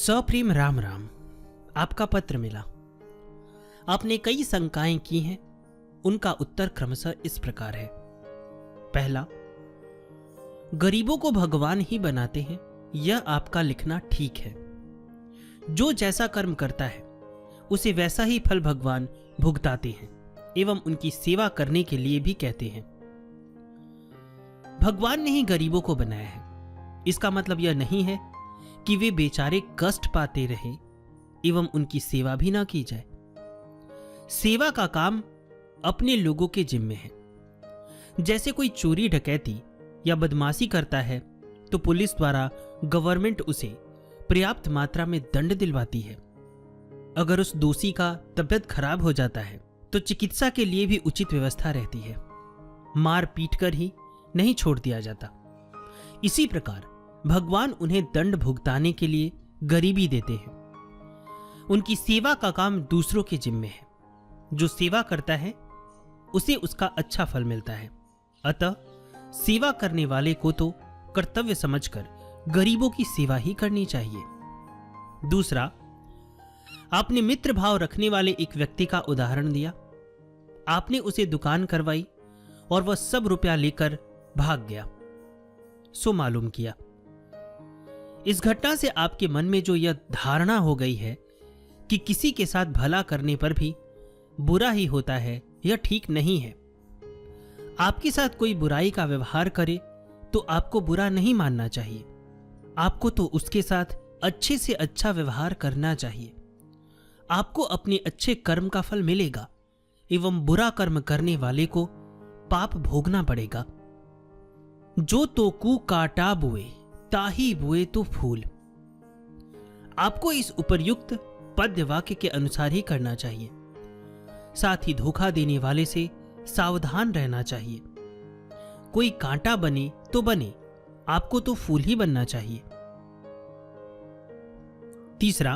सप्रेम राम राम। आपका पत्र मिला। आपने कई शंकाएं की हैं। उनका उत्तर क्रमशः इस प्रकार है। पहला, गरीबों को भगवान ही बनाते हैं, यह आपका लिखना ठीक है। जो जैसा कर्म करता है उसे वैसा ही फल भगवान भुगताते हैं एवं उनकी सेवा करने के लिए भी कहते हैं। भगवान ने ही गरीबों को बनाया है। इसका मतलब यह नहीं है कि वे बेचारे कष्ट पाते रहें एवं उनकी सेवा भी ना की जाए। सेवा का काम अपने लोगों के जिम्मे है। जैसे कोई चोरी डकैती या बदमाशी करता है तो पुलिस द्वारा गवर्नमेंट उसे पर्याप्त मात्रा में दंड दिलवाती है। अगर उस दोषी का तबीयत खराब हो जाता है तो चिकित्सा के लिए भी उचित व्यवस्था रहती है। मार पीट कर ही नहीं छोड़ दिया जाता। इसी प्रकार भगवान उन्हें दंड भुगताने के लिए गरीबी देते हैं। उनकी सेवा का काम दूसरों के जिम्मे है। जो सेवा करता है उसे उसका अच्छा फल मिलता है। अतः सेवा करने वाले को तो कर्तव्य समझकर गरीबों की सेवा ही करनी चाहिए। दूसरा, आपने मित्र भाव रखने वाले एक व्यक्ति का उदाहरण दिया। आपने उसे दुकान करवाई और वह सब रुपया लेकर भाग गया, सो मालूम किया। इस घटना से आपके मन में जो यह धारणा हो गई है कि किसी के साथ भला करने पर भी बुरा ही होता है, यह ठीक नहीं है। आपके साथ कोई बुराई का व्यवहार करे तो आपको बुरा नहीं मानना चाहिए। आपको तो उसके साथ अच्छे से अच्छा व्यवहार करना चाहिए। आपको अपने अच्छे कर्म का फल मिलेगा एवं बुरा कर्म करने वाले को पाप भोगना पड़ेगा। जो तो कू काटा बुए ताही बुए तो फूल। आपको इस उपर्युक्त पद्य वाक्य के अनुसार ही करना चाहिए। साथ ही धोखा देने वाले से सावधान रहना चाहिए। कोई कांटा बने तो बने, आपको तो फूल ही बनना चाहिए। तीसरा,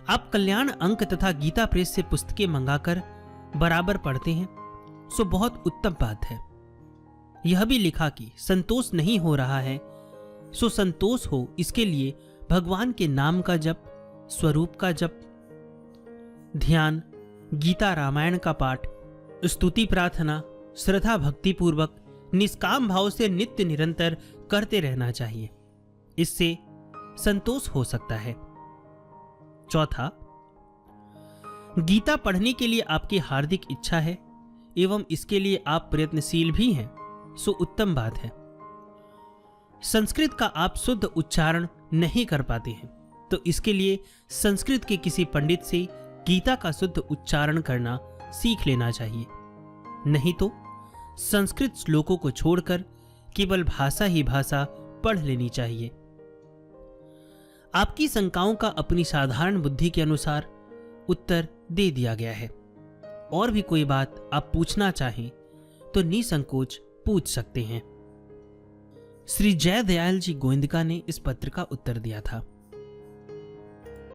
आप कल्याण अंक तथा गीता प्रेस से पुस्तकें मंगाकर बराबर पढ़ते हैं, सो बहुत उत्तम बात है। यह भी लिखा कि संतोष नहीं हो रहा है, सो संतोष हो इसके लिए भगवान के नाम का जप, स्वरूप का जप, ध्यान, गीता रामायण का पाठ, स्तुति प्रार्थना श्रद्धा भक्ति पूर्वक निष्काम भाव से नित्य निरंतर करते रहना चाहिए। इससे संतोष हो सकता है। चौथा, गीता पढ़ने के लिए आपकी हार्दिक इच्छा है एवं इसके लिए आप प्रयत्नशील भी हैं, सो उत्तम बात है। संस्कृत का आप शुद्ध उच्चारण नहीं कर पाते हैं तो इसके लिए संस्कृत के किसी पंडित से गीता का शुद्ध उच्चारण करना सीख लेना चाहिए। नहीं तो संस्कृत श्लोकों को छोड़कर केवल भाषा ही भाषा पढ़ लेनी चाहिए। आपकी शंकाओं का अपनी साधारण बुद्धि के अनुसार उत्तर दे दिया गया है। और भी कोई बात आप पूछना चाहें तो निसंकोच पूछ सकते हैं। श्री जय दयाल जी गोविंदका ने इस पत्र का उत्तर दिया था।